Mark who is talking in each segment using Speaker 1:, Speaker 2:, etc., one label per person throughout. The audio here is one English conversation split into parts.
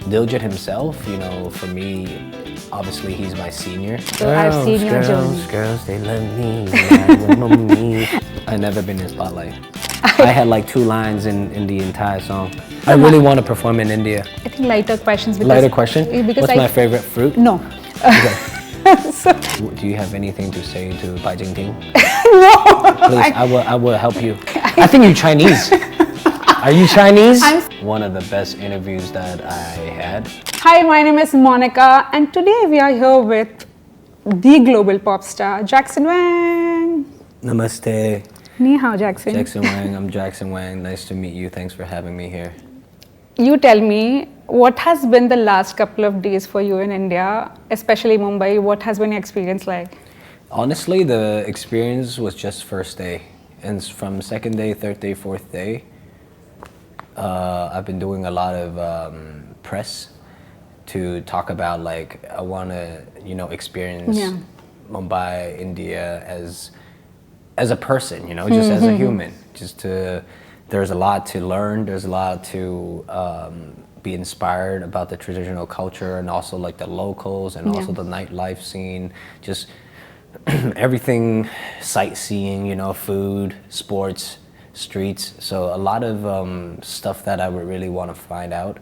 Speaker 1: Diljit himself, you know, for me, obviously he's my senior.
Speaker 2: So I've seen your journey.
Speaker 1: Girls, they love me. Me. I've never been in spotlight. I had like 2 lines in the entire song. I really want to perform in India.
Speaker 2: I think lighter questions.
Speaker 1: Lighter question? What's my favorite fruit?
Speaker 2: No.
Speaker 1: Okay.
Speaker 2: So,
Speaker 1: do you have anything to say to Jingting?
Speaker 2: no.
Speaker 1: Please, I will help you. I think you're Chinese. Are you Chinese? One of the best interviews that I had.
Speaker 2: Hi, my name is Monica, and today we are here with the global pop star, Jackson Wang.
Speaker 1: Namaste.
Speaker 2: Ni hao, Jackson.
Speaker 1: Jackson Wang, I'm Jackson Wang. Nice to meet you. Thanks for having me here.
Speaker 2: You tell me, what has been the last couple of days for you in India, especially Mumbai? What has been your experience like?
Speaker 1: Honestly, the experience was just first day. And from second day, third day, fourth day, I've been doing a lot of press to talk about, like, I want to, you know, experience Mumbai, India as a person, you know, just as a human. There's a lot to learn. There's a lot to be inspired about the traditional culture and also like the locals and also the nightlife scene. Just everything, sightseeing, you know, food, sports, streets. So a lot of stuff that I would really want to find out.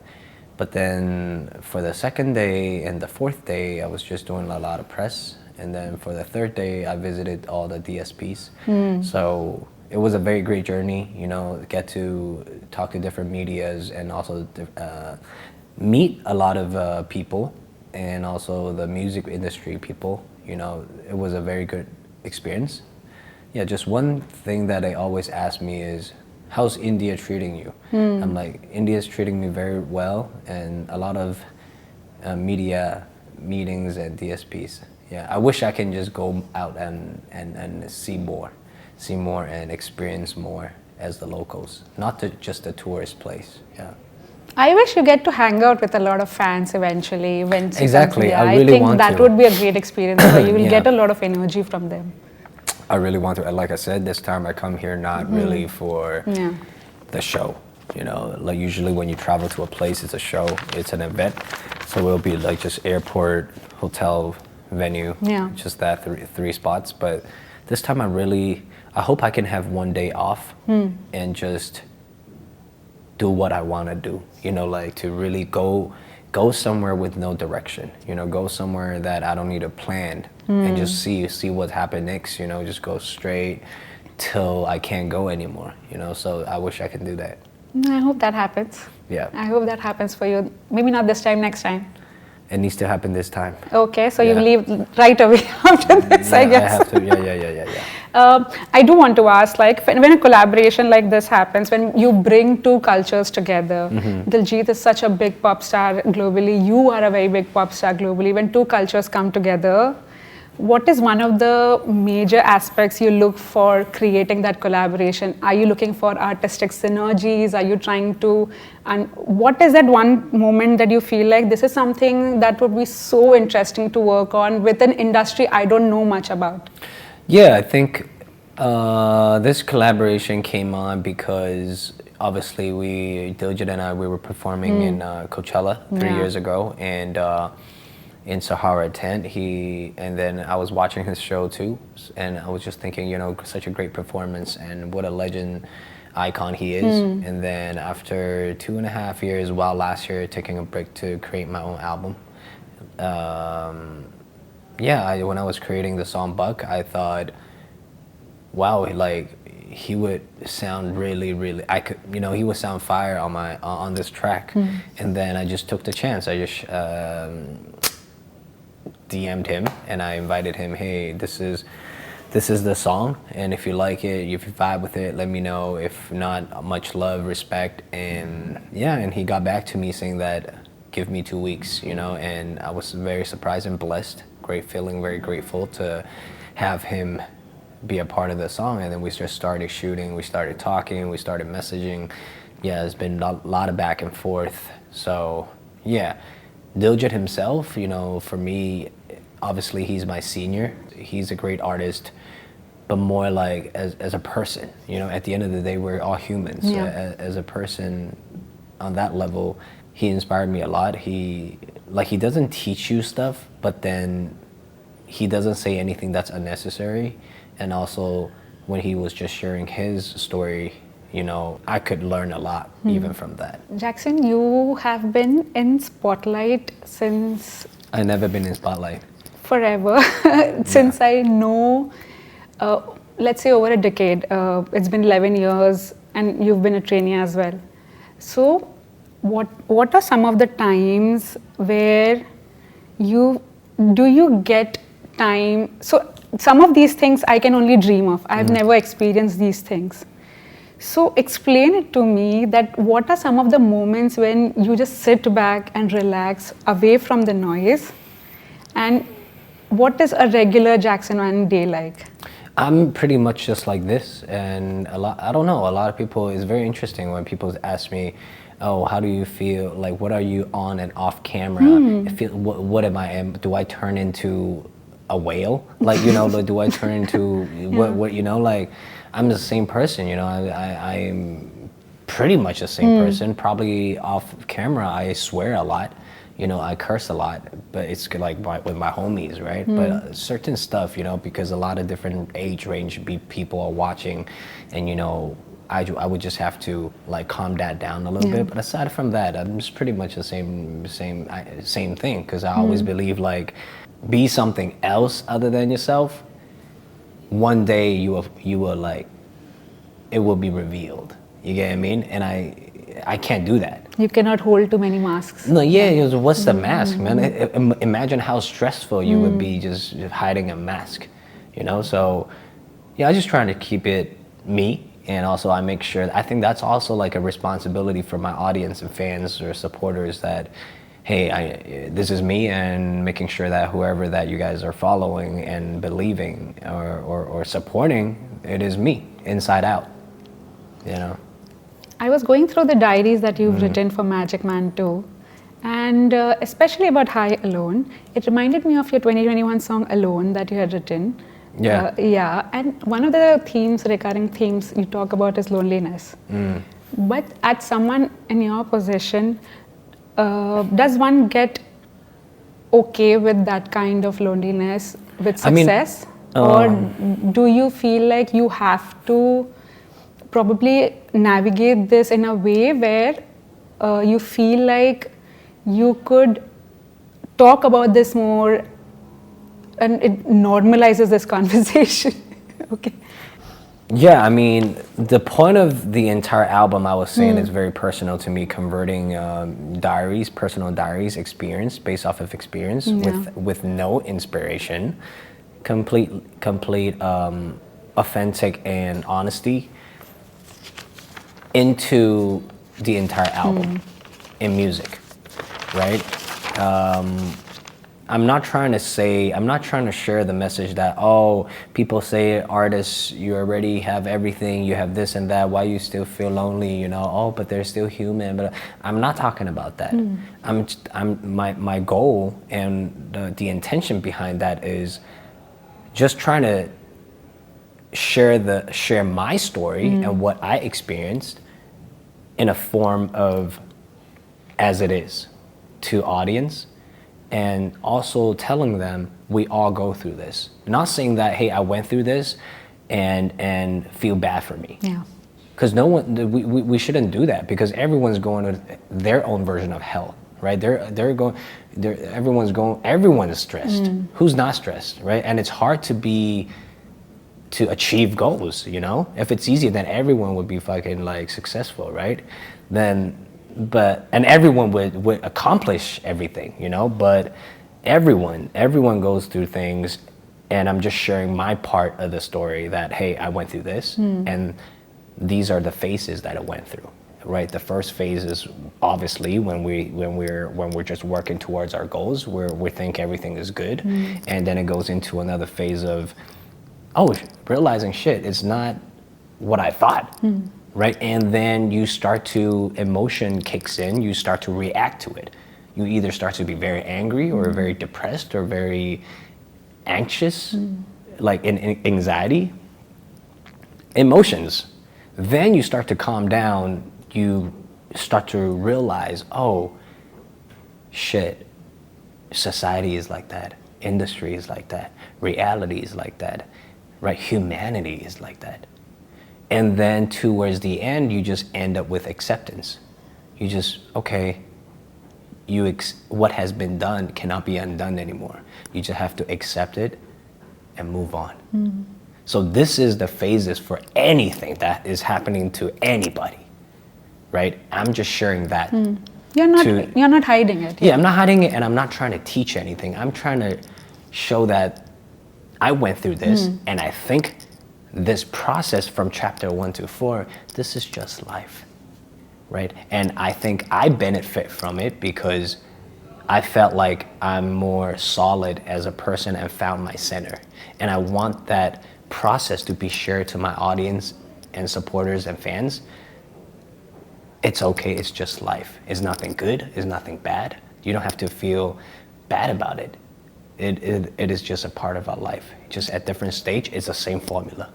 Speaker 1: But then for the second day and the fourth day, I was just doing a lot of press. And then for the third day, I visited all the DSPs. So it was a very great journey, you know, get to talk to different medias and also meet a lot of people and also the music industry people. You know, it was a very good experience. Yeah, just one thing that they always ask me is, how's India treating you? I'm like, India's treating me very well, and a lot of media meetings and DSPs. Yeah, I wish I can just go out and see more and experience more as the locals, not just a tourist place. Yeah.
Speaker 2: I wish you get to hang out with a lot of fans eventually.
Speaker 1: Exactly, I really
Speaker 2: think
Speaker 1: want
Speaker 2: that
Speaker 1: to.
Speaker 2: would be a great experience for you. You will get a lot of energy from them.
Speaker 1: I really want to. Like I said, this time I come here not really for the show. You know, like usually when you travel to a place, it's a show, it's an event. So it'll be like just airport, hotel, venue, just that three spots. But this time I hope I can have one day off and just do what I want to do. You know, like to really go somewhere with no direction. You know, go somewhere that I don't need a plan and just see what happens next. You know, just go straight till I can't go anymore. You know, so I wish I could do that.
Speaker 2: I hope that happens.
Speaker 1: Yeah.
Speaker 2: I hope that happens for you. Maybe not this time, next time.
Speaker 1: It needs to happen this time.
Speaker 2: Okay, so you leave right away after this, I guess.
Speaker 1: I have to. Yeah.
Speaker 2: I do want to ask, like, when a collaboration like this happens, when you bring two cultures together, Diljit is such a big pop star globally, you are a very big pop star globally. When two cultures come together, what is one of the major aspects you look for creating that collaboration? Are you looking for artistic synergies? Are you trying to, and what is that one moment that you feel like this is something that would be so interesting to work on with an industry I don't know much about?
Speaker 1: Yeah, I think this collaboration came on because obviously Diljit and I, we were performing in Coachella 3 years ago, and in Sahara tent, and then I was watching his show too, and I was just thinking, you know, such a great performance and what a legend icon he is. And then after 2.5 years, while last year taking a break to create my own album, when I was creating the song Buck, I thought, wow, like he would sound really, he would sound fire on this track. And then I just took the chance. I just DM'd him and I invited him, hey, this is the song, and if you like it, if you vibe with it, let me know. If not, much love, respect. And he got back to me saying that give me 2 weeks, you know, and I was very surprised and blessed, great feeling, very grateful to have him be a part of the song. And then we just started shooting, we started talking, we started messaging. It's been a lot of back and forth. So Diljit himself, you know, for me, obviously he's my senior. He's a great artist, but more like as a person, you know, at the end of the day, we're all humans. As a person on that level, he inspired me a lot. He doesn't teach you stuff, but then he doesn't say anything that's unnecessary. And also, when he was just sharing his story, you know, I could learn a lot even from that.
Speaker 2: Jackson, you have been in spotlight since
Speaker 1: I've never been in spotlight.
Speaker 2: forever. Since I know, let's say over a decade. It's been 11 years, and you've been a trainee as well. So, what are some of the times where you get time? So, some of these things I can only dream of. I've never experienced these things. So explain it to me, that what are some of the moments when you just sit back and relax away from the noise, and what is a regular Jackson Wang day like?
Speaker 1: I'm pretty much just like this, and a lot of people, it's very interesting when people ask me, oh, how do you feel, like what are you on and off camera? What am I, do I turn into a whale? Like, you know, like, do I turn into what, you know, like, I'm the same person, you know, I'm pretty much the same person. Probably off camera, I swear a lot, you know, I curse a lot, but it's like with my homies, right? But certain stuff, you know, because a lot of different age range people are watching, and, you know, I would just have to like calm that down a little bit. But aside from that, I'm just pretty much the same thing, because I always believe, like, be something else other than yourself. One day you will like, it will be revealed. You get what I mean? And I can't do that.
Speaker 2: You cannot hold too many masks.
Speaker 1: No, yeah. What's the mask, man? Imagine how stressful you would be just hiding a mask, you know? So, yeah, I'm just trying to keep it me. And also I make sure, I think that's also like a responsibility for my audience and fans or supporters, that, hey, this is me, and making sure that whoever that you guys are following and believing or supporting, it is me, inside out, you know?
Speaker 2: I was going through the diaries that you've written for Magic Man 2, and especially about High Alone. It reminded me of your 2021 song Alone that you had written.
Speaker 1: Yeah.
Speaker 2: And one of the recurring themes you talk about is loneliness. But as someone in your position, does one get okay with that kind of loneliness with success? Or do you feel like you have to probably navigate this in a way where you feel like you could talk about this more, and it normalizes this conversation? Okay.
Speaker 1: Yeah, I mean, the point of the entire album, I was saying, is very personal to me, converting personal diaries, experience, based off of experience, with no inspiration, complete authentic and honesty into the entire album in music, right? I'm not trying to share the message that, oh, people say artists, you already have everything, you have this and that, why you still feel lonely, you know, oh, but they're still human. But I'm not talking about that. My goal and the intention behind that is just trying to share my story and what I experienced in a form of as it is to audience. And also telling them we all go through this. Not saying that, hey, I went through this and feel bad for me.
Speaker 2: Yeah.
Speaker 1: Because we shouldn't do that, because everyone's going to their own version of hell, right? Everyone is stressed. Who's not stressed, right? And it's hard to achieve goals, you know? If it's easy, then everyone would be fucking like successful, right? And everyone would accomplish everything, you know, but everyone goes through things, and I'm just sharing my part of the story, that, hey, I went through this, and these are the phases that I went through, right? The first phase is obviously when we're just working towards our goals, where we think everything is good, and then it goes into another phase of, oh, realizing shit, it's not what I thought. Right? And then emotion kicks in, you start to react to it. You either start to be very angry or very depressed or very anxious, like in anxiety. Emotions. Then you start to calm down, you start to realize, oh, shit, society is like that, industry is like that, reality is like that, right? Humanity is like that. And then towards the end, you just end up with acceptance. You just, okay, what has been done cannot be undone anymore. You just have to accept it and move on. So this is the phases for anything that is happening to anybody, right? I'm just sharing that.
Speaker 2: You're not hiding it.
Speaker 1: Yeah, I'm not hiding it, and I'm not trying to teach anything. I'm trying to show that I went through this, and I think this process from chapter 1 to 4, this is just life, right? And I think I benefit from it because I felt like I'm more solid as a person and found my center. And I want that process to be shared to my audience and supporters and fans. It's okay, it's just life. It's nothing good, it's nothing bad. You don't have to feel bad about it. It is just a part of our life. Just at different stage, it's the same formula,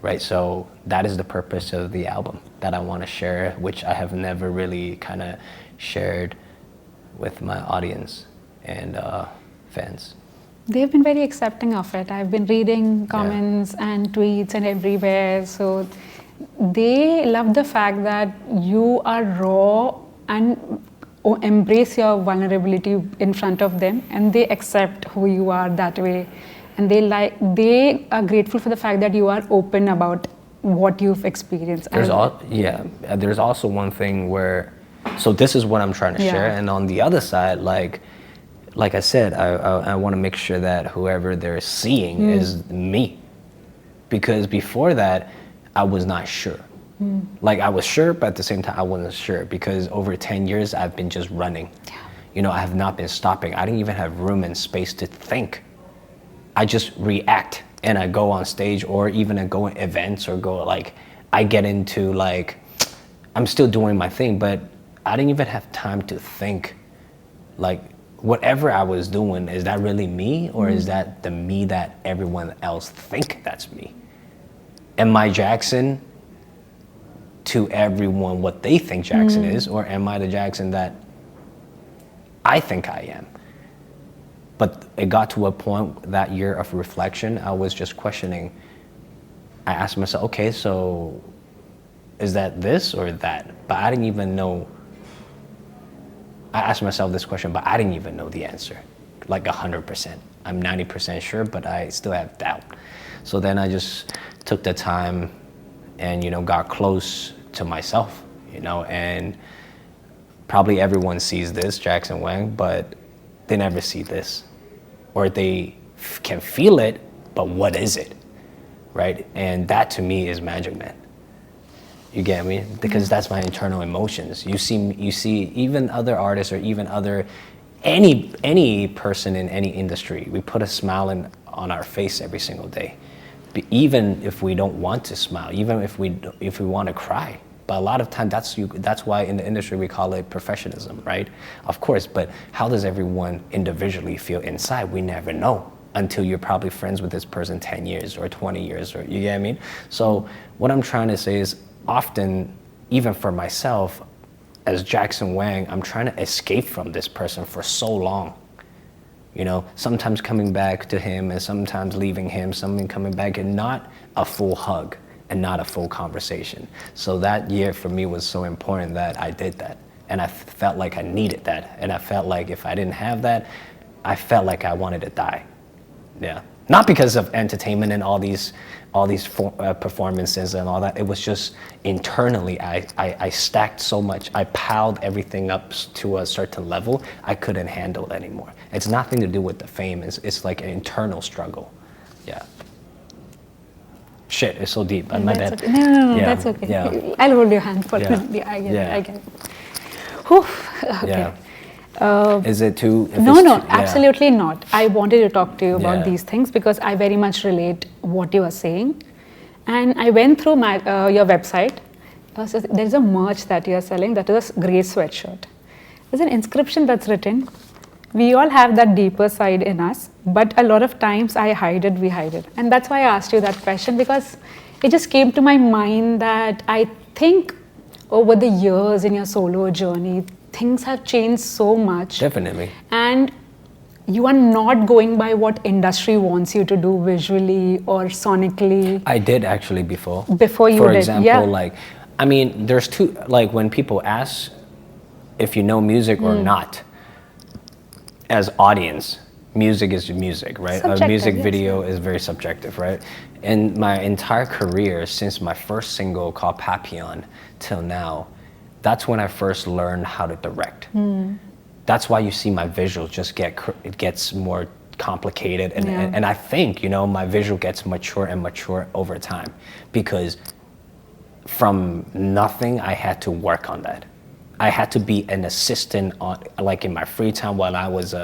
Speaker 1: right? So that is the purpose of the album that I want to share, which I have never really kind of shared with my audience and fans.
Speaker 2: They've been very accepting of it. I've been reading comments and tweets and everywhere. So they love the fact that you are raw and embrace your vulnerability in front of them, and they accept who you are that way. And they are grateful for the fact that you are open about what you've experienced.
Speaker 1: There's also one thing where, so this is what I'm trying to share, and on the other side, like I said, I want to make sure that whoever they're seeing is me, because before that, I was not sure. Like I was sure, but at the same time, I wasn't sure, because over 10 years, I've been just running. You know, I have not been stopping. I didn't even have room and space to think. I just react, and I go on stage, or even I go in events, or I get into I'm still doing my thing, but I didn't even have time to think, whatever I was doing, is that really me, or is that the me that everyone else think that's me? Am I Jackson to everyone what they think Jackson is, or am I the Jackson that I think I am? But it got to a point that year of reflection, I was just questioning. I asked myself, okay, so is that this or that? But I didn't even know. I asked myself this question, but I didn't even know the answer, 100%. I'm 90% sure, but I still have doubt. So then I just took the time and, got close to myself, and probably everyone sees this, Jackson Wang, but they never see this, or they can feel it, but what is it, right? And that to me is magic, man. You get me? Because that's my internal emotions. You see even other artists, or even any person in any industry, we put a smile on our face every single day. Even if we don't want to smile, even if we want to cry. But a lot of time, that's why in the industry we call it professionalism, right? Of course, but how does everyone individually feel inside? We never know until you're probably friends with this person 10 years or 20 years, or you get what I mean? So what I'm trying to say is, often, even for myself, as Jackson Wang, I'm trying to escape from this person for so long. Sometimes coming back to him, and sometimes leaving him, something coming back, and not a full hug, and not a full conversation. So that year for me was so important that I did that. And I felt like I needed that. And I felt like if I didn't have that, I felt like I wanted to die. Yeah. Not because of entertainment and all these performances and all that. It was just internally, I stacked so much. I piled everything up to a certain level. I couldn't handle it anymore. It's nothing to do with the fame. It's like an internal struggle. Yeah. Shit, it's so deep. My bad.
Speaker 2: Okay. No,
Speaker 1: yeah.
Speaker 2: that's okay.
Speaker 1: Yeah.
Speaker 2: I'll hold your hand for
Speaker 1: Yeah.
Speaker 2: me. I get
Speaker 1: Yeah.
Speaker 2: it. Whew. Okay.
Speaker 1: Yeah. Is it too?
Speaker 2: No,
Speaker 1: yeah.
Speaker 2: absolutely not. I wanted to talk to you about
Speaker 1: Yeah.
Speaker 2: these things because I very much relate what you are saying. And I went through your website. So there's a merch that you are selling that is a grey sweatshirt. There's an inscription that's written, "We all have that deeper side in us, but a lot of times we hide it." And that's why I asked you that question, because it just came to my mind that I think over the years in your solo journey, things have changed so much.
Speaker 1: Definitely.
Speaker 2: And you are not going by what industry wants you to do visually or sonically.
Speaker 1: I did actually before.
Speaker 2: Before you
Speaker 1: For
Speaker 2: did,
Speaker 1: example,
Speaker 2: yeah.
Speaker 1: like, I mean, there's two, like when people ask if you know music or not, as audience, music is music, right? A
Speaker 2: Subjective,
Speaker 1: music
Speaker 2: yes,
Speaker 1: video is very subjective, right? And my entire career, since my first single called Papillon till now, that's when I first learned how to direct. That's why you see my visuals just it gets more complicated. And I think, you know, my visual gets mature and mature over time, because from nothing, I had to work on that. I had to be an assistant on, like in my free time while I was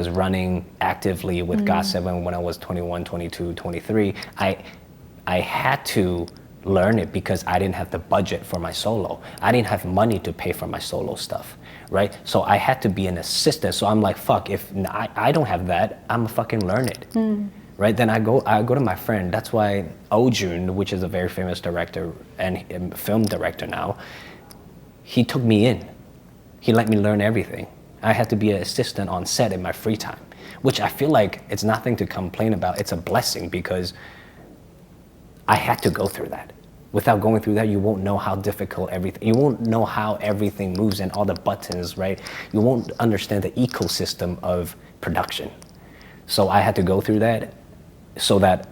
Speaker 1: running actively with GOT7 when I was 21, 22, 23. I had to learn it because I didn't have the budget for my solo. I didn't have money to pay for my solo stuff, right? So I had to be an assistant. So I'm like, fuck, if I don't have that, I'm fucking learn it. Right, then I go to my friend. That's why Ojun, which is a very famous director and film director now, he took me in. He let me learn everything. I had to be an assistant on set in my free time, which I feel like it's nothing to complain about. It's a blessing because I had to go through that. Without going through that, you won't know how difficult everything, you won't know how everything moves and all the buttons, right? You won't understand the ecosystem of production. So I had to go through that so that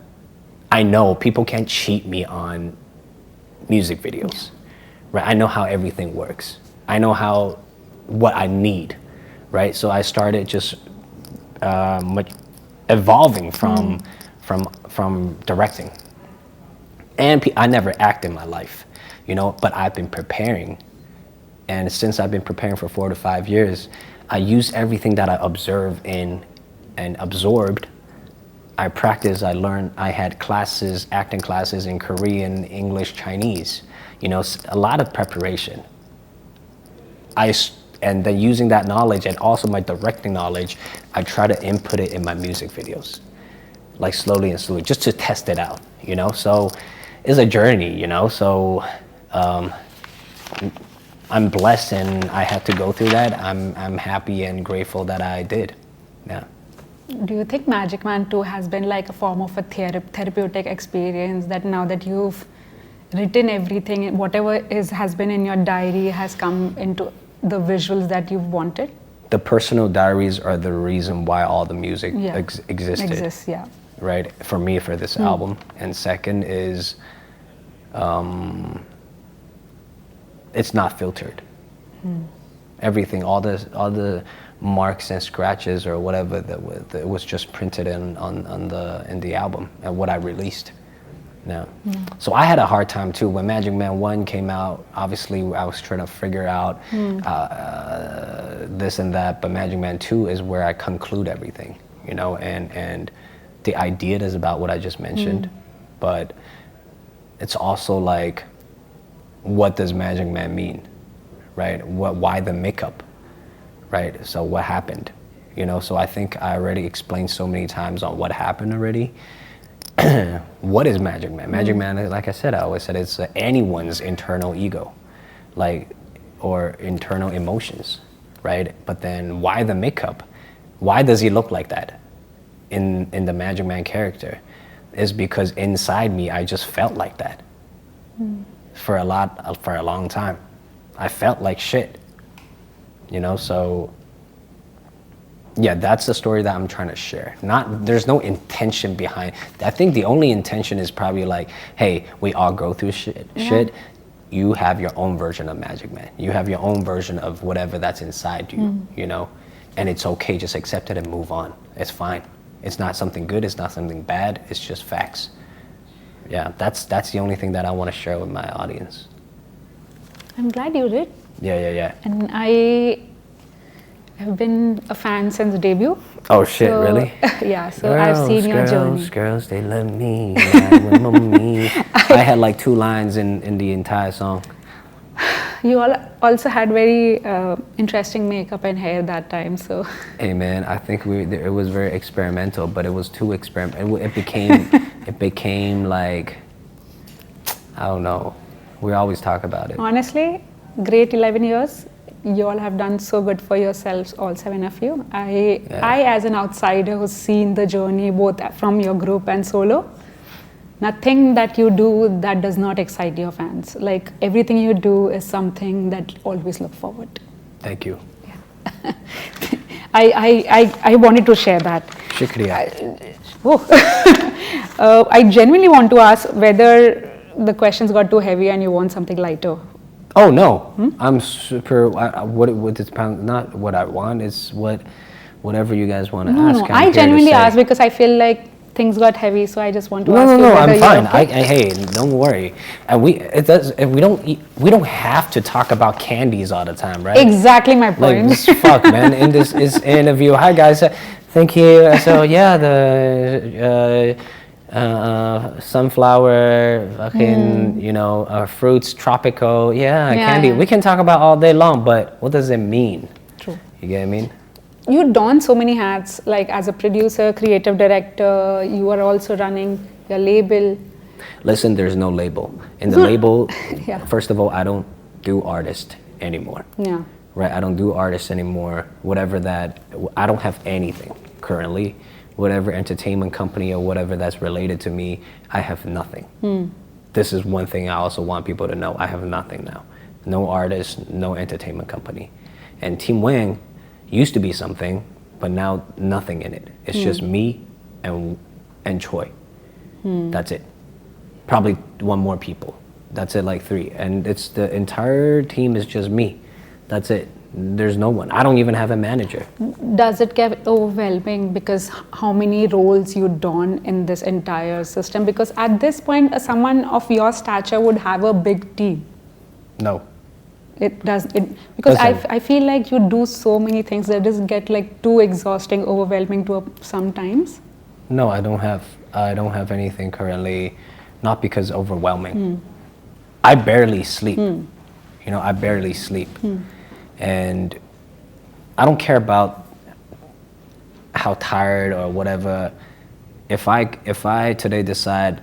Speaker 1: I know people can't cheat me on music videos, right? I know how everything works. I know what I need, right? So I started just evolving from directing. And I never act in my life, you know, but I've been preparing. And since I've been preparing for 4 to 5 years, I use everything that I observe and absorbed. I practiced, I learned, I had classes, acting classes in Korean, English, Chinese, you know, a lot of preparation. And then using that knowledge and also my directing knowledge, I try to input it in my music videos, like slowly and slowly, just to test it out, you know? So it's a journey, you know? So I'm blessed and I had to go through that. I'm happy and grateful that I did, yeah.
Speaker 2: Do you think Magic Man 2 has been like a form of a therapeutic experience, that now that you've written everything, whatever has been in your diary has come into the visuals that you've wanted?
Speaker 1: The personal diaries are the reason why all the music existed.
Speaker 2: Exists, yeah.
Speaker 1: Right, for me, for this album. And second is, it's not filtered. Everything, all the marks and scratches or whatever that was just printed in the album and what I released. No. So I had a hard time too when Magic Man 1 came out. Obviously, I was trying to figure out this and that, but Magic Man 2 is where I conclude everything, you know, and the idea is about what I just mentioned, but it's also like, what does Magic Man mean, right? Why the makeup, right? So what happened, you know? So I think I already explained so many times on what happened already. What is Magic Man? Magic Man, like I said, I always said it's anyone's internal ego, like, or internal emotions, right? But then why the makeup? Why does he look like that in the Magic Man character? Is because inside me, I just felt like that for a long time. I felt like shit, you know? So yeah, that's the story that I'm trying to share. There's no intention behind. I think the only intention is probably like, hey, we all go through shit. You have your own version of Magic Man. You have your own version of whatever that's inside you, you know? And it's okay, just accept it and move on. It's fine. It's not something good, it's not something bad, it's just facts. Yeah, that's the only thing that I want to share with my audience.
Speaker 2: I'm glad you did.
Speaker 1: Yeah.
Speaker 2: And I have been a fan since debut.
Speaker 1: Oh shit, so, really?
Speaker 2: Yeah, so I've seen your journey.
Speaker 1: Girls, they love me, me. I had like 2 lines in the entire song.
Speaker 2: You all also had very interesting makeup and hair that time, so.
Speaker 1: Hey man, I think it was very experimental, but it was too experimental. It became like, I don't know. We always talk about it.
Speaker 2: Honestly, great 11 years. you all have done so good for yourselves, all 7 of you. I as an outsider who's seen the journey both from your group and solo, nothing that you do that does not excite your fans. Like everything you do is something that always look forward to.
Speaker 1: Thank you.
Speaker 2: Yeah. I wanted to share that.
Speaker 1: Shukriya.
Speaker 2: I genuinely want to ask whether the questions got too heavy and you want something lighter.
Speaker 1: Oh no, I'm super. What it's not what I want. It's whatever you guys want to ask.
Speaker 2: No, I genuinely asked because I feel like things got heavy, so I just want to ask you.
Speaker 1: No, I'm fine. Hey, don't worry. And we don't have to talk about candies all the time, right?
Speaker 2: Exactly my point.
Speaker 1: Like, just fuck, man. In this interview, hi guys, thank you. So yeah, the sunflower, fucking, fruits, tropical, candy.
Speaker 2: Yeah.
Speaker 1: We can talk about all day long, but what does it mean?
Speaker 2: True.
Speaker 1: You get what I mean?
Speaker 2: You don so many hats, like as a producer, creative director, you are also running your label.
Speaker 1: Listen, there's no label. In the label,
Speaker 2: Yeah.
Speaker 1: first of all, I don't do artist anymore.
Speaker 2: Yeah.
Speaker 1: Right, I don't do artists anymore. Whatever that, I don't have anything currently. Whatever entertainment company or whatever that's related to me, I have nothing. This is one thing I also want people to know. I have nothing now. No artist, no entertainment company. And Team Wang used to be something, but now nothing in it. It's just me and Choi. That's it. Probably one more people. That's it, like 3. And it's the entire team is just me. That's it. There's no one. I don't even have a manager.
Speaker 2: Does it get overwhelming because how many roles you don in this entire system? Because at this point, someone of your stature would have a big team.
Speaker 1: No.
Speaker 2: It does it because
Speaker 1: Listen.
Speaker 2: I feel like you do so many things that just get like too exhausting, overwhelming to sometimes.
Speaker 1: No, I don't have anything currently, not because overwhelming. I barely sleep. I barely sleep. And I don't care about how tired or whatever. If I today decide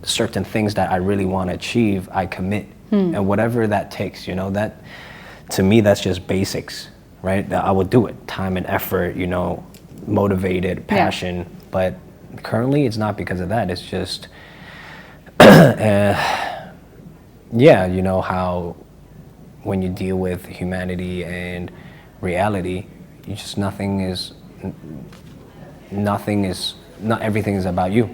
Speaker 1: certain things that I really want to achieve, I commit. And whatever that takes, that to me, that's just basics, right? I would do it, time and effort, motivated, passion. But currently it's not because of that. It's just, how when you deal with humanity and reality, not everything is about you,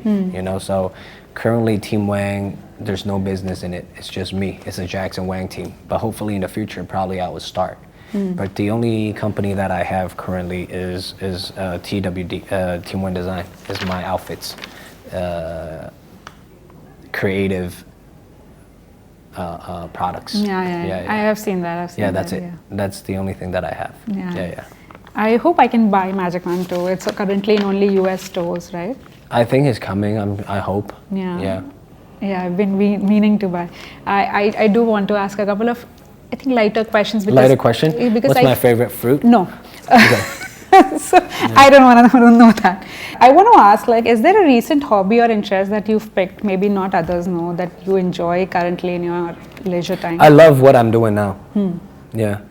Speaker 1: so currently Team Wang, there's no business in it. It's just me. It's a Jackson Wang team. But hopefully in the future, probably I will start. But the only company that I have currently is TWD, Team Wang Design, is my outfits, creative products.
Speaker 2: Yeah. I have seen that.
Speaker 1: That's it. That's the only thing that I have. Yeah.
Speaker 2: I hope I can buy Magic Man too. It's currently in only US stores, right?
Speaker 1: I think it's coming. I hope.
Speaker 2: Yeah, I've been meaning to buy. I do want to ask a couple of, I think, lighter questions.
Speaker 1: Lighter question? What's my favorite fruit?
Speaker 2: No.
Speaker 1: Okay.
Speaker 2: So I don't know that. I want to ask, is there a recent hobby or interest that you've picked, maybe not others know, that you enjoy currently in your leisure time?
Speaker 1: I love what I'm doing now. Yeah,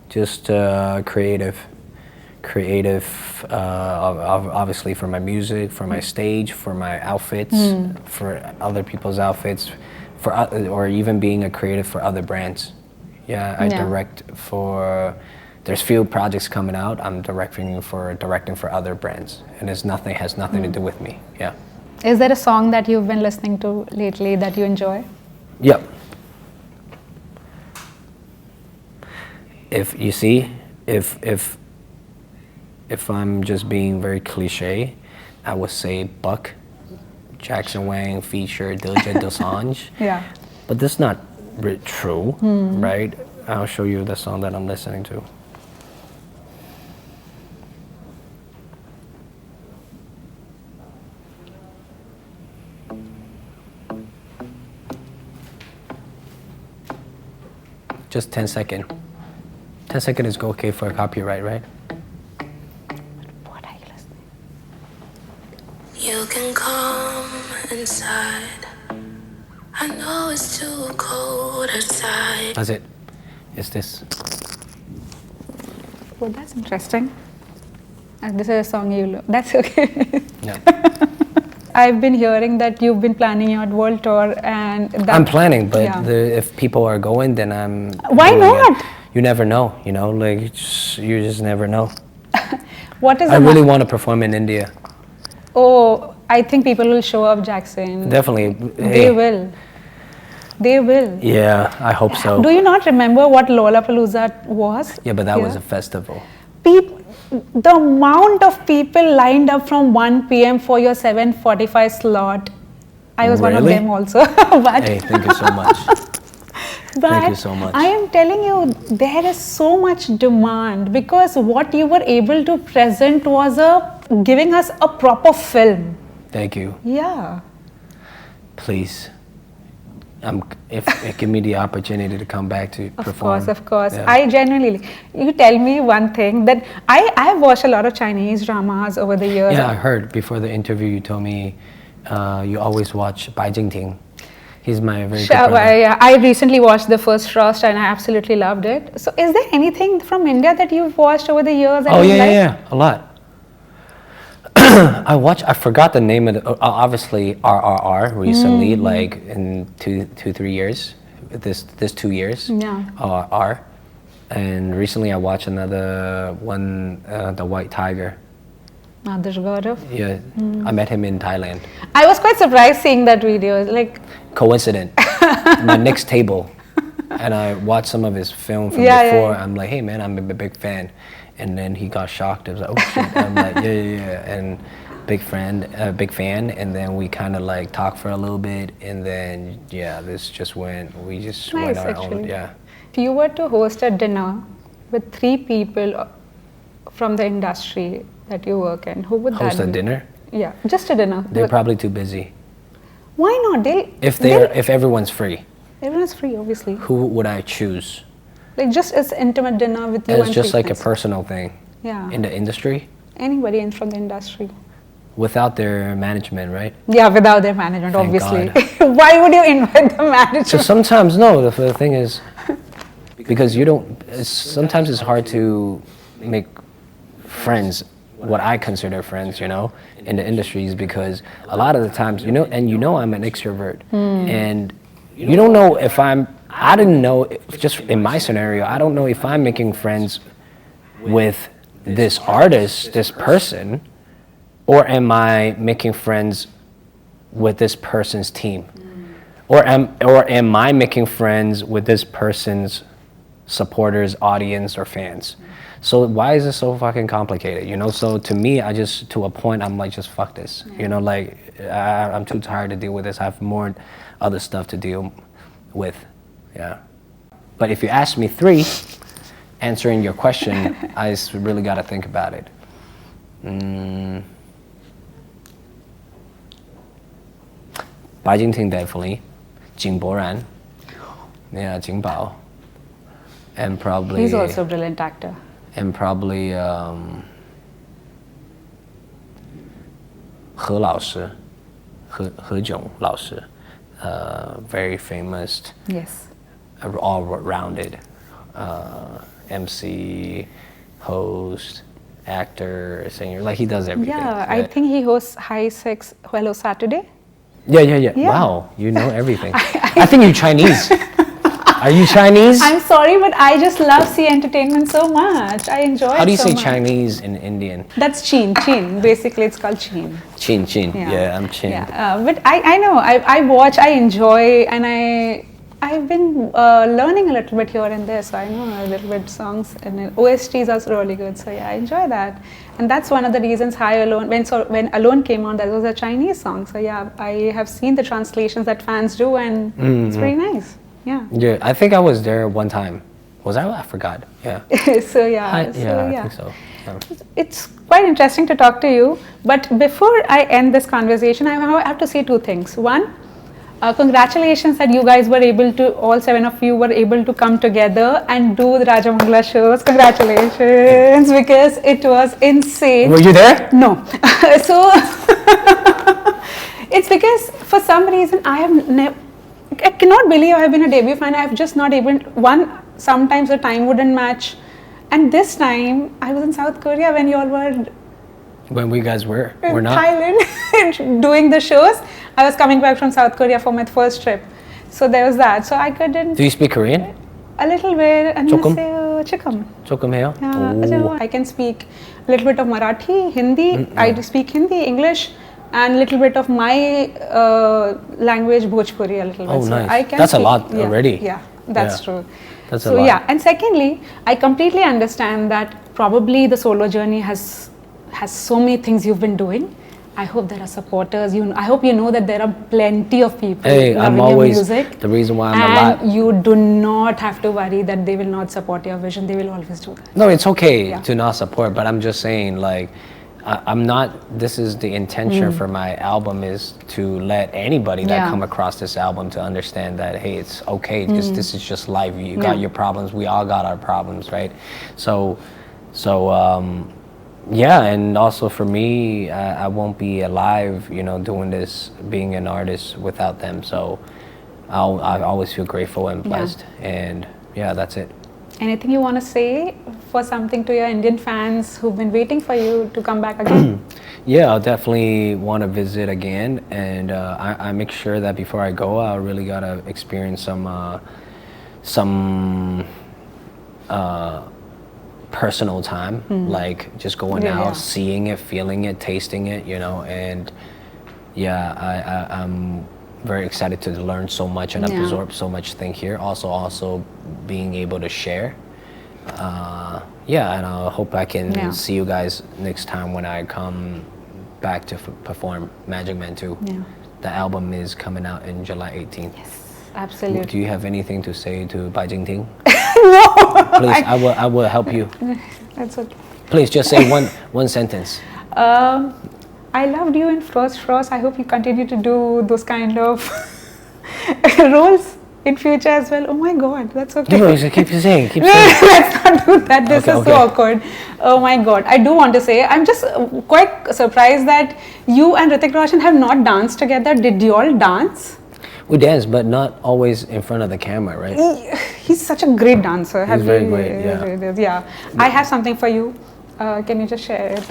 Speaker 1: just creative, obviously for my music, for my stage, for my outfits, for other people's outfits, or even being a creative for other brands. I direct for. There's few projects coming out. I'm directing for other brands, and has nothing to do with me. Yeah.
Speaker 2: Is there a song that you've been listening to lately that you enjoy?
Speaker 1: Yep. If I'm just being very cliche, I would say Buck, Jackson Wang featured Diljit Dosanjh.
Speaker 2: Yeah.
Speaker 1: But that's not true, right? I'll show you the song that I'm listening to. Just 10 seconds. 10 seconds is okay for a copyright, right?
Speaker 2: What are you listening?
Speaker 3: You can come inside. I know it's too cold outside.
Speaker 1: That's it. is this.
Speaker 2: Well, that's interesting. And this is a song you love. That's okay.
Speaker 1: Yeah.
Speaker 2: I've been hearing that you've been planning your world tour, and that,
Speaker 1: I'm planning, but
Speaker 2: yeah.
Speaker 1: if people are going, then I'm.
Speaker 2: Why
Speaker 1: doing
Speaker 2: not?
Speaker 1: it. You never know, you know, like you just never know.
Speaker 2: What is
Speaker 1: I
Speaker 2: the
Speaker 1: really want to perform in India.
Speaker 2: Oh, I think people will show up, Jackson.
Speaker 1: Definitely.
Speaker 2: They
Speaker 1: Hey.
Speaker 2: will. They will.
Speaker 1: Yeah, I hope so.
Speaker 2: Do you not remember what Lollapalooza was?
Speaker 1: Yeah, but that was
Speaker 2: here?
Speaker 1: a festival.
Speaker 2: The amount of people lined up from 1 p.m. for your 7:45 slot. I was one of
Speaker 1: Really?
Speaker 2: them also. But,
Speaker 1: Hey, thank you so much.
Speaker 2: but
Speaker 1: Thank you so much.
Speaker 2: I am telling you, there is so much demand because what you were able to present was giving us a proper film.
Speaker 1: Thank you.
Speaker 2: Yeah.
Speaker 1: Please. If give me the opportunity to come back to perform.
Speaker 2: Of course.
Speaker 1: Yeah.
Speaker 2: I genuinely, you tell me one thing that I've watched a lot of Chinese dramas over the years.
Speaker 1: Yeah, I heard before the interview you told me you always watch Jingting. He's my very good brother.
Speaker 2: Yeah, I recently watched The First Frost and I absolutely loved it. So is there anything from India that you've watched over the years? That
Speaker 1: Oh
Speaker 2: you
Speaker 1: yeah,
Speaker 2: like?
Speaker 1: yeah, a lot. I forgot the name of the, obviously RRR recently, like in 3 years, this 2 years.
Speaker 2: Yeah.
Speaker 1: RRR, and recently I watched another one, The White Tiger.
Speaker 2: Adarsh Gaurav.
Speaker 1: Yeah, I met him in Thailand.
Speaker 2: I was quite surprised seeing that video. Like,
Speaker 1: Coincident. My next table, and I watched some of his film from
Speaker 2: Yeah,
Speaker 1: before.
Speaker 2: yeah.
Speaker 1: I'm like, hey man, I'm a big fan. And then he got shocked. I was like, oh shit. I'm like, yeah. And big fan. And then we kind of like talked for a little bit. And then, yeah, we just went
Speaker 2: nice,
Speaker 1: our
Speaker 2: actually.
Speaker 1: own, yeah.
Speaker 2: if you were to host a dinner with 3 people from the industry that you work in, who would
Speaker 1: Host
Speaker 2: that
Speaker 1: a
Speaker 2: be?
Speaker 1: dinner?
Speaker 2: Yeah, just a dinner.
Speaker 1: They're probably too busy.
Speaker 2: Why not?
Speaker 1: If everyone's free,
Speaker 2: Everyone's free, obviously.
Speaker 1: who would I choose?
Speaker 2: Like just as intimate dinner with you
Speaker 1: It's
Speaker 2: and
Speaker 1: just
Speaker 2: 3
Speaker 1: like a
Speaker 2: friends.
Speaker 1: personal thing
Speaker 2: Yeah.
Speaker 1: in the industry
Speaker 2: Anybody in from the industry.
Speaker 1: without their management, right?
Speaker 2: Yeah, without their management,
Speaker 1: Thank
Speaker 2: obviously.
Speaker 1: God.
Speaker 2: Why would you invite the
Speaker 1: So
Speaker 2: manager?
Speaker 1: sometimes, no, the thing is, because sometimes it's hard to make friends, what I consider friends, you know, in the industries, because a lot of the times, you know, I'm an extrovert, and you don't know if I didn't know, just in my scenario, I don't know if I'm making friends with this artist, this person, or am I making friends with this person's team? Or am I making friends with this person's supporters, audience, or fans? So why is it so fucking complicated, you know? So to me, to a point, I'm like, just fuck this. You know, like, I'm too tired to deal with this. I have more other stuff to deal with, yeah. But if you ask me 3, answering your question, I really got to think about it. Jingting definitely. Jing Boran. Yeah, Jing Bao. And probably...
Speaker 2: He's also a brilliant actor.
Speaker 1: And probably He 老师, He Jiong 老师, very famous,
Speaker 2: Yes.
Speaker 1: all-rounded MC, host, actor, singer. Like he does everything.
Speaker 2: Yeah, I think he hosts High Sex Hello Saturday.
Speaker 1: Yeah.
Speaker 2: Yeah.
Speaker 1: Wow, you know everything. I think you're Chinese. Are you Chinese?
Speaker 2: I'm sorry, but I just love C Entertainment so much. I enjoy it so much.
Speaker 1: How do you say Chinese in Indian?
Speaker 2: That's Chin. Basically, it's called Chin.
Speaker 1: Chin. Yeah, I'm Chin.
Speaker 2: Yeah, but I know. I watch, I enjoy, and I've been learning a little bit here and there, so I know a little bit songs, and OSTs are really good. So yeah, I enjoy that, and that's one of the reasons High Alone. When Alone came out, that was a Chinese song. So yeah, I have seen the translations that fans do, and it's pretty nice. Yeah.
Speaker 1: Yeah, I think I was there one time. Was I? I forgot. Yeah.
Speaker 2: So yeah.
Speaker 1: I think so. Yeah.
Speaker 2: It's quite interesting to talk to you. But before I end this conversation, I have to say 2 things. One, congratulations that you guys were able to, all 7 of you were able to come together and do the Rajamangala shows. Congratulations, because it was insane.
Speaker 1: Were you there?
Speaker 2: No. So it's because for some reason I cannot believe I have been a debut fan. I've just not able. One, sometimes the time wouldn't match. And this time, I was in South Korea when you all were
Speaker 1: When we guys were
Speaker 2: in
Speaker 1: not.
Speaker 2: Thailand doing the shows. I was coming back from South Korea for my first trip. So there was that. So I couldn't.
Speaker 1: Do you speak Korean?
Speaker 2: A little bit.
Speaker 1: Chokum?
Speaker 2: Chikam.
Speaker 1: 조금 해요?
Speaker 2: Yeah, I can speak a little bit of Marathi, Hindi. I do speak Hindi, English, and a little bit of my language, Bhojpuri, a little bit.
Speaker 1: Oh,
Speaker 2: So
Speaker 1: nice.
Speaker 2: I can
Speaker 1: That's a
Speaker 2: speak-
Speaker 1: lot
Speaker 2: yeah,
Speaker 1: already.
Speaker 2: Yeah, that's
Speaker 1: Yeah.
Speaker 2: true.
Speaker 1: That's a
Speaker 2: So
Speaker 1: lot.
Speaker 2: yeah, and secondly, I completely understand that probably the solo journey has so many things you've been doing. I hope there are supporters. I hope you know that there are plenty of people
Speaker 1: Hey,
Speaker 2: loving
Speaker 1: I'm always
Speaker 2: your music.
Speaker 1: the reason why I'm
Speaker 2: and
Speaker 1: alive.
Speaker 2: you do not have to worry that they will not support your vision. They will always do that.
Speaker 1: No, it's okay
Speaker 2: Yeah.
Speaker 1: to not support, but I'm just saying, like, I'm not. This is the intention for my album, is to let anybody that
Speaker 2: Yeah.
Speaker 1: come across this album to understand that, hey, it's okay. This is just life. You got
Speaker 2: Yeah.
Speaker 1: your problems. We all got our problems, right? So, yeah, and also for me, I won't be alive, doing this, being an artist without them. So, I always feel grateful and blessed, and yeah, that's it.
Speaker 2: Anything you want to say for something to your Indian fans who've been waiting for you to come back again?
Speaker 1: Yeah, I'll definitely want to visit again, and I make sure that before I go, I really gotta experience some personal time, like just going
Speaker 2: Yeah,
Speaker 1: out,
Speaker 2: yeah.
Speaker 1: seeing it, feeling it, tasting it, and yeah, I'm very excited to learn so much and
Speaker 2: Yeah.
Speaker 1: absorb so much thing here. Also being able to share. Yeah, and I hope I can
Speaker 2: Yeah.
Speaker 1: see you guys next time when I come back to perform Magic Man 2.
Speaker 2: Yeah.
Speaker 1: The album is coming out in July 18th.
Speaker 2: Absolutely.
Speaker 1: Do you have anything to say to Bai Jingting?
Speaker 2: No!
Speaker 1: Please, I will help you.
Speaker 2: That's okay.
Speaker 1: Please, just say one sentence.
Speaker 2: I loved you in Frost. I hope you continue to do those kind of roles in future as well. Oh my God, that's okay.
Speaker 1: No, just keep saying.
Speaker 2: Let's not do that. This
Speaker 1: Okay,
Speaker 2: is
Speaker 1: okay.
Speaker 2: so awkward. Oh my God. I do want to say, I'm just quite surprised that you and Hrithik Roshan have not danced together. Did you all dance?
Speaker 1: We dance, but not always in front of the camera, right?
Speaker 2: He's such a great dancer.
Speaker 1: He's very great, yeah.
Speaker 2: Yeah. I have something for you. Can you just share it?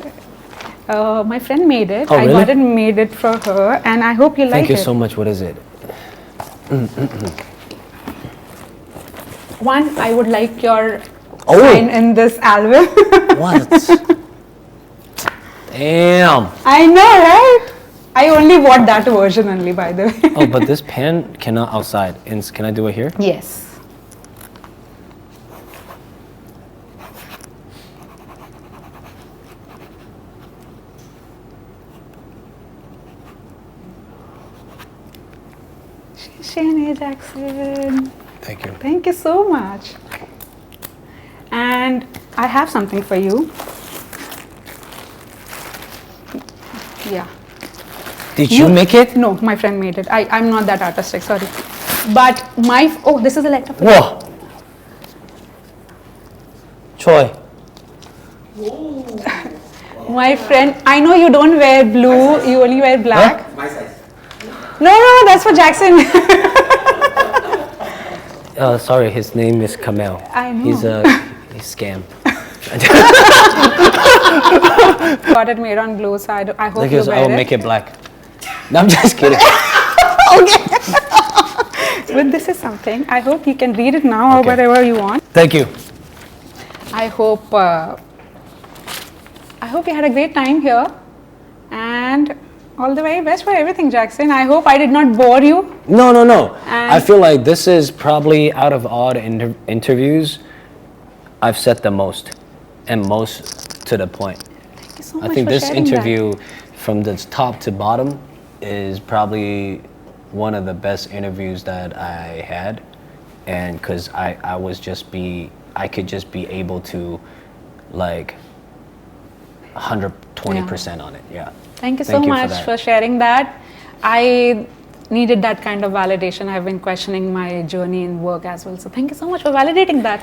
Speaker 2: My friend made it.
Speaker 1: Oh,
Speaker 2: I
Speaker 1: really?
Speaker 2: got it, made it for her, and I hope you like
Speaker 1: Thank you
Speaker 2: it.
Speaker 1: so much. What is it?
Speaker 2: One, I would like your
Speaker 1: Oh.
Speaker 2: sign in this album.
Speaker 1: What? Damn.
Speaker 2: I know, right? I only bought that version only, by the way.
Speaker 1: Oh, but this pen cannot outside. Can I do it here?
Speaker 2: Yes. Shane Jackson.
Speaker 1: Thank you.
Speaker 2: Thank you so much. And I have something for you. Yeah.
Speaker 1: Did you make it?
Speaker 2: No, my friend made it. I'm not that artistic, sorry. But oh, this is a letter.
Speaker 1: Whoa. Choi.
Speaker 2: My friend, I know you don't wear blue, you only wear black.
Speaker 1: Huh?
Speaker 4: My size.
Speaker 2: No, that's for Jackson.
Speaker 1: Sorry, his name is Kamel.
Speaker 2: I know.
Speaker 1: He's scam.
Speaker 2: Got it made on blue, so I hope you
Speaker 1: Because
Speaker 2: wear
Speaker 1: I will
Speaker 2: it.
Speaker 1: make it black. No, I'm just kidding.
Speaker 2: But this is something. I hope you can read it now or
Speaker 1: Okay.
Speaker 2: whatever you want.
Speaker 1: Thank you.
Speaker 2: I hope you had a great time here, and all the very best for everything, Jackson. I hope I did not bore you.
Speaker 1: No.
Speaker 2: And-
Speaker 1: I feel like this is probably out of all the interviews, I've said the most and most to the point.
Speaker 2: Thank you so
Speaker 1: I
Speaker 2: much
Speaker 1: think
Speaker 2: for
Speaker 1: this
Speaker 2: sharing
Speaker 1: interview from the top to bottom is probably one of the best interviews that I had, and because I could just be able to like 120% on it. Yeah.
Speaker 2: Thank you so
Speaker 1: Thank you for
Speaker 2: much
Speaker 1: that.
Speaker 2: for sharing that. I needed that kind of validation. I've been questioning my journey in work as well. So thank you so much for validating that.